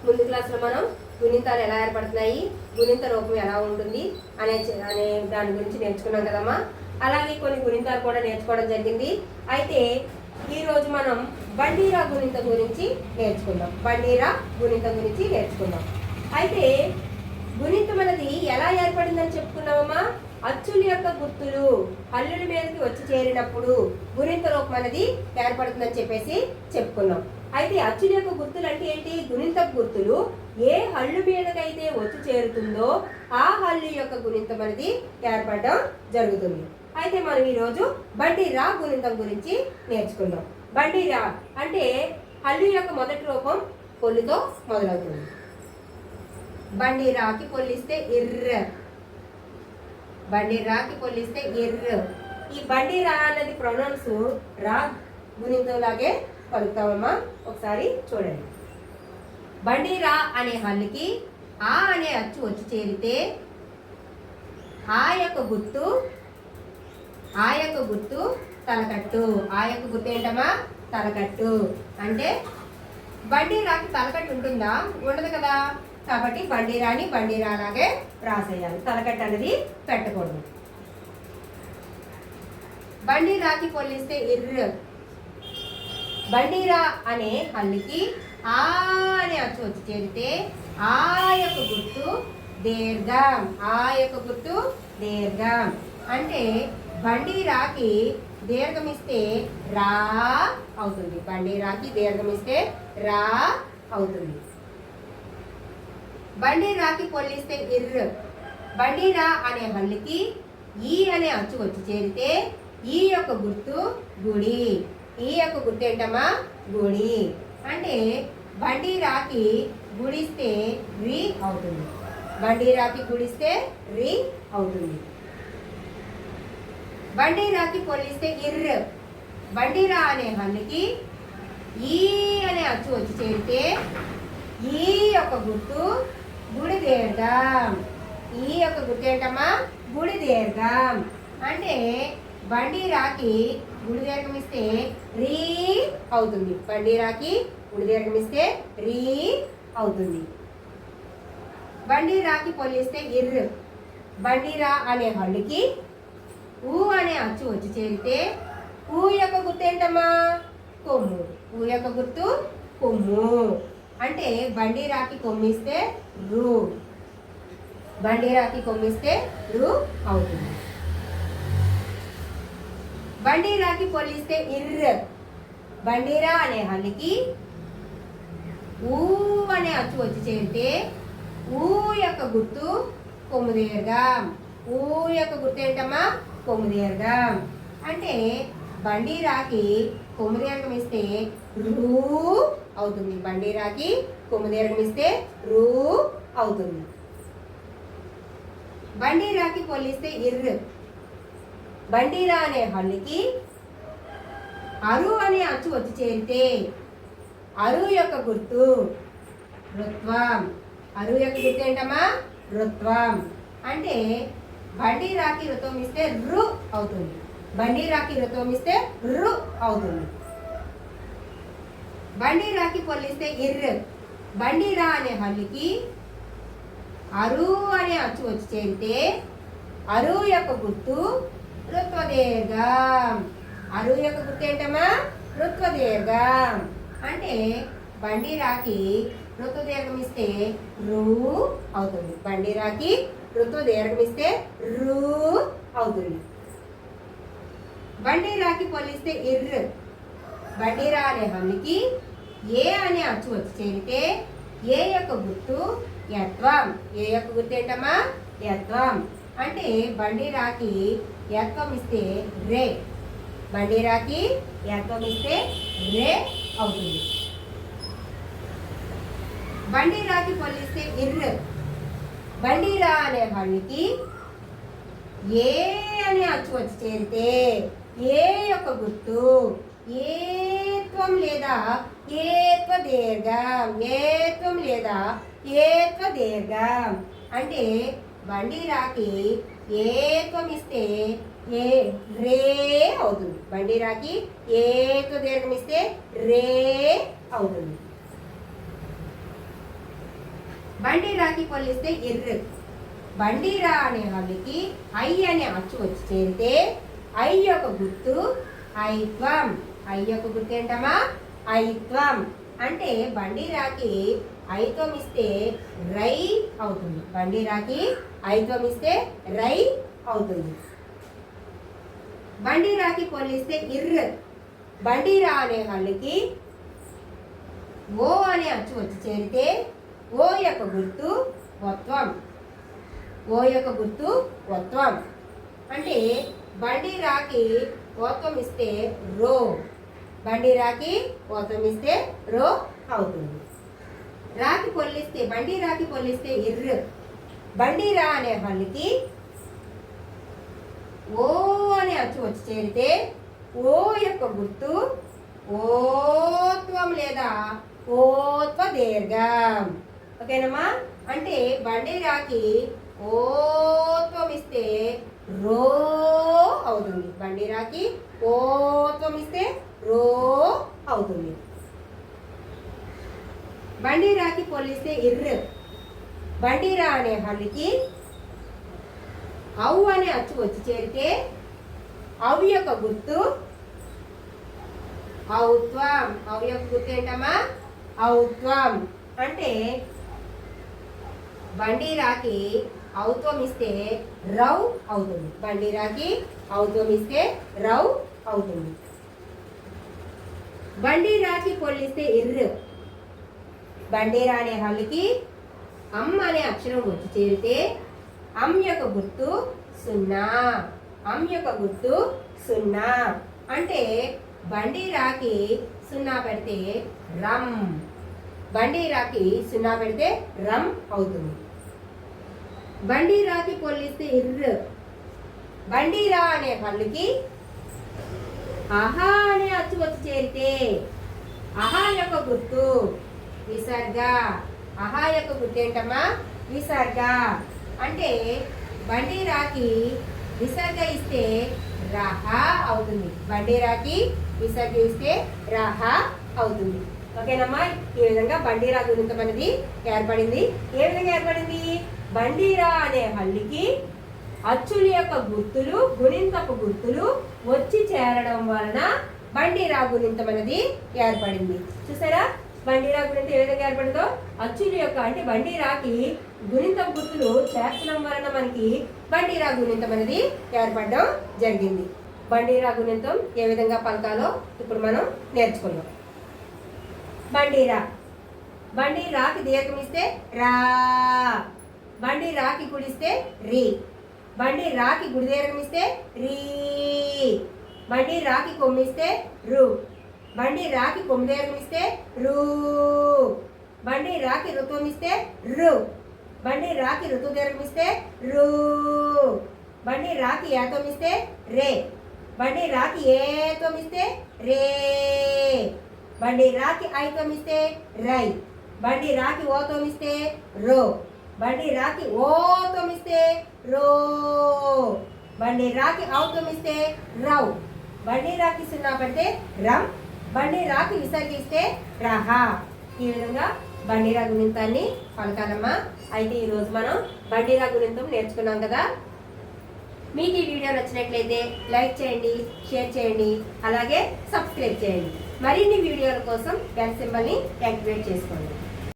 ముందు క్లాస్లో మనం గుణింతాలు ఎలా ఏర్పడుతున్నాయి, గుణింత రూపం ఎలా ఉంటుంది అనే దాని గురించి నేర్చుకున్నాం కదమ్మా. అలాగే కొన్ని గుణింతాలు కూడా నేర్చుకోవడం జరిగింది. అయితే ఈరోజు మనం బండీరా గుణింతం గురించి నేర్చుకుందాం. బండీరా గుణింతం గురించి నేర్చుకుందాం. అయితే గుణింతం అనేది ఎలా ఏర్పడిందని చెప్పుకున్నామమ్మా. అచ్చుల యొక్క గుర్తులు హల్లుల మీదకి వచ్చి చేరినప్పుడు గుణింత రూపం అనేది ఏర్పడుతుందని చెప్పేసి చెప్పుకున్నాం. అయితే అచ్చుల యొక్క గుర్తులు అంటే ఏంటి? గుణింత గుర్తులు ఏ హల్లు మీదకైతే వచ్చి చేరుతుందో ఆ హల్లు యొక్క గుణింతం అనేది ఏర్పడడం జరుగుతుంది. అయితే మనం ఈరోజు బండీరా గుణింతం గురించి నేర్చుకుందాం. బండీరా అంటే హల్లు యొక్క మొదటి రూపం పొల్లుతో మొదలవుతుంది. బండీరాకి పొల్లిస్తే ఇర్ర, బండీరాకి పొల్లిస్తే ఇర్ర. ఈ బండీరా అన్నది ప్రొనౌన్స్ రా గుణింతం లాగే పలుకుతామమ్మా. ఒకసారి చూడండి. బండీరా అనే హల్లుకి ఆ అనే అచ్చు వచ్చి చేరితే ఆ యొక్క గుర్తు తలకట్టు. ఆ యొక్క గుర్తు ఏంటమ్మా? తలకట్టు. అంటే బండీరాకి తలకట్టు ఉంటుందా? ఉండదు కదా. కాబట్టి బండీరాని బండీరా లాగే రాసేయాలి. తలకట్టు అనేది పెట్టకూడదు. బండీరాకి పొల్లిస్తే ఇర్ర. బండీరా అనే హల్లుకి ఆ అనే అచ్చు వచ్చి చేరితే ఆ యొక్క గుర్తు దీర్ఘం. ఆ యొక్క గుర్తు దీర్ఘం. అంటే బండీరాకి దీర్ఘమిస్తే రా అవుతుంది. బండీరాకి దీర్ఘమిస్తే రా అవుతుంది. బండీరాకి పొల్లిస్తే ఇర్ర. బండీరా అనే హల్లుకి ఈ అనే అచ్చు వచ్చి చేరితే ఈ యొక్క గుర్తు గుడి. ఈ యొక్క గుర్తు ఏంటమ్మా? గుడి. అంటే బండీరాకి గుడిస్తే రి అవుతుంది. బండీరాకి గుడిస్తే రి అవుతుంది. బండీరాకి పొల్లిస్తే ఇర్ర. బండీరా అనే హల్లుకి ఈ అనే అచ్చు వచ్చి చేరితే ఈ యొక్క గుర్తు గుడి దీర్ఘం. ఈ యొక్క గుర్తు ఏంటమ్మా? గుడి దీర్ఘం. అంటే బండీరాకి గుడి దీర్ఘం ఇస్తే రీ అవుతుంది. బండీరాకి గుడి దీర్ఘం ఇస్తే రీ అవుతుంది. బండీరాకి పొల్లిస్తే ఇర్ర. బండీరా అనే హల్లుకి ఊ అనే అచ్చు వచ్చి చేరితే ఊ యొక్క గుర్తు ఏంటమ్మా? కొమ్ము. ఊ యొక్క గుర్తు కొమ్ము. అంటే బండీరాకి కొమ్మిస్తే రు. బండీరాకి కొమ్మిస్తే రు అవుతుంది. బండీరాకి పొల్లిస్తే ఇర్ర. బండీరా అనే హల్లుకి ఊ అనే అచ్చు వచ్చి చేరితే ఊ యొక్క గుర్తు కొమ్ము దీర్ఘం. ఊ యొక్క గుర్తు ఏంటమ్మా? కొమ్ము దీర్ఘం. అంటే బండీరాకి కొమ్ము దీర్ఘం ఇస్తే రూ అవుతుంది. బండీరాకి కొమ్ము దీర్ఘం ఇస్తే రూ అవుతుంది. బండీరాకి పొల్లిస్తే ఇర్ర. బండీరా అనే హల్లుకి అరు అనే అచ్చు వచ్చి చేరితే అరు యొక్క గుర్తు రుత్వం. అరు యొక్క గుర్తు ఏంటమ్మా? రుత్వం. అంటే బండీరాకి రుత్వం ఇస్తే రు అవుతుంది. బండీరాకి రుత్వం ఇస్తే రు అవుతుంది. బండీరాకి పొల్లిస్తే ఇర్ర. బండీరా అనే హల్లుకి అరు అనే అచ్చు వచ్చి చేరితే అరు యొక్క గుర్తు రుత్వ దీర్ఘం. అరు యొక్క గుర్తు ఏంటమ్మా? రుత్వ దీర్ఘం. అంటే బండీరాకి రుత్వ దీర్ఘం ఇస్తే రూ అవుతుంది. బండీరాకి రుత్వ దీర్ఘం ఇస్తే రూ అవుతుంది. బండీరాకి పొల్లిస్తే ఇర్ర. బండీరా అనే హల్లుకి ఏ అనే అచ్చు వచ్చి చేరితే ఏ యొక్క గుర్తు యత్వం. ఏ యొక్క గుర్తు ఏంటమ్మా? యత్వం. అంటే బండీరాకి యత్వం ఇస్తే రే. బండీరాకి యత్వం ఇస్తే రే అవుతుంది. బండీరాకి పొల్లిస్తే ఇర్ర. బండీరా అనే హల్లుకి ఏ అనే అచ్చు వచ్చి చేరితే ఏ యొక్క గుర్తు ఏత్వం లేదా ఏత్వ దీర్ఘం. ఏత్వం లేదా ఏత్వ దీర్ఘం. అంటే బండీరాకి ఏత్వం ఇస్తే ఏ రే అవుతుంది. బండీరాకి ఏత్వ దీర్ఘం ఇస్తే రే అవుతుంది. బండిరాకి పొల్లిస్తే ఇర్రు. బండిరా అనే హల్లుకి ఐ అనే అచ్చు వచ్చి చేరితే ఐ యొక్క గుర్తు ఐత్వం. ఐ యొక్క గుర్తు ఏంటమ్మా? ఐత్వం. అంటే బండిరాకి ఐత్వం ఇస్తే రై అవుతుంది. బండిరాకి ఐత్వం ఇస్తే రై అవుతుంది. బండిరాకి పొల్లిస్తే ఇర్రు. బండిరా అనే హల్లుకి ఓ అనే అచ్చు వచ్చి చేరితే ఓ యొక్క గుర్తు వత్వం. ఓ యొక్క గుర్తు వత్వం. అంటే బండిరాకి ఓత్వం ఇస్తే రో. బండిరాకి ఓత్వం ఇస్తే రో అవుతుంది. రాకి పొల్లిస్తే బండిరాకి పొల్లిస్తే ఇర్రు. బండిరా అనే హల్లుకి ఓ అనే అచ్చు వచ్చి చేరితే ఓ యొక్క గుర్తు ఓత్వం లేదా ఓత్వ దీర్ఘం. ఓకేనమ్మా? అంటే బండిరాకి ఓత్వం ఇస్తే రో అవుతుంది. బండిరాకి ఓత్వం ఇస్తే రో అవుతుంది. బండిరాకి పొల్లిస్తే ఇర్రు. బండిరా అనే హల్లుకి ఔ అనే అచ్చు వచ్చి చేరితే ఔ యొక్క గుర్తు ఔత్వం. ఔ యొక్క గుర్తు ఏంటమ్మా? ఔత్వం. అంటే బండిరాకి ఔత్వం ఇస్తే రౌ అవుతుంది. బండిరాకి ఔత్వం ఇస్తే రౌ అవుతుంది. బండిరాకి పొల్లిస్తే ఇర్రు. బండిరా అనే హల్లుకి అమ్ అనే అక్షరం వచ్చి చేరితే అమ్ యొక్క గుర్తు సున్నా. అమ్ యొక్క గుర్తు సున్నా. అంటే బండిరాకి సున్నా పెడితే రమ్. బండిరాకి సున్నా పెడితే రమ్ అవుతుంది. బండిరాకి పొల్లిస్తే ఇర్రు. బండిరా అనే హల్లుకి ఆహా అనే అచ్చు వచ్చి చేరితే ఆహా యొక్క గుర్తు విసర్గ. ఆహా యొక్క గుర్తు ఏంటమ్మా? విసర్గ. అంటే బండిరాకి విసర్గ ఇస్తే రహ అవుతుంది. బండిరాకి విసర్గ ఇస్తే రహ అవుతుంది. ఓకేనమ్మా? ఈ విధంగా బండిరా గుణింతం అనేది ఏర్పడింది. ఏ విధంగా ఏర్పడింది? బండిరా అనే హల్లుకి అచ్చుల యొక్క గుర్తులు గుణింతపు గుర్తులు వచ్చి చేరడం వలన బండిరా గుణింతం అనేది ఏర్పడింది. చూసారా బండిరా గుణింతం ఏ విధంగా ఏర్పడిందో? అచ్చుల యొక్క అంటే బండిరాకి గుణింతపు గుర్తులు చేర్చడం వలన మనకి బండిరా గుణింతం అనేది ఏర్పడడం జరిగింది. బండిరా గుణింతం ఏ విధంగా పలకాలో ఇప్పుడు మనం నేర్చుకున్నాం. బండిరా. బండిరాకి దీర్ఘం ఇస్తే రా. బండిరాకి గుడిస్తే రి. బండిరాకి గుడి దీర్ఘం ఇస్తే రీ. బండిరాకి కొమ్మిస్తే రు. బండిరాకి కొమ్మి దీర్ఘం ఇస్తే రు. బండిరాకి ఋతువం ఇస్తే రు. బండిరాకి ఋతు దీర్ఘం ఇస్తే రు. బండిరాకి ఏత్వం ఇస్తే రే. బండిరాకి ఏత్వం ఇస్తే రే. బండిరాకి ఐత్వం ఇస్తే రై. బండిరాకి ఓత్వం ఇస్తే రో. బండిరాకి ఓత్వం ఇస్తే రో. బండిరాకి ఔత్వం ఇస్తే రౌ. బండిరాకి సున్నా పెడితే రమ్. బండిరాకి విసర్గిస్తే రహ. ఈ విధంగా బండిరా గుణింతాన్ని పలకాలమ్మా. అయితే ఈరోజు మనం బండిరా గుణింతం నేర్చుకున్నాం కదా. మీకు ఈ వీడియో నచ్చినట్లయితే లైక్ చేయండి, షేర్ చేయండి, అలాగే సబ్స్క్రైబ్ చేయండి. మరిన్ని వీడియోల కోసం బెల్ సింబల్ని యాక్టివేట్ చేసుకోండి.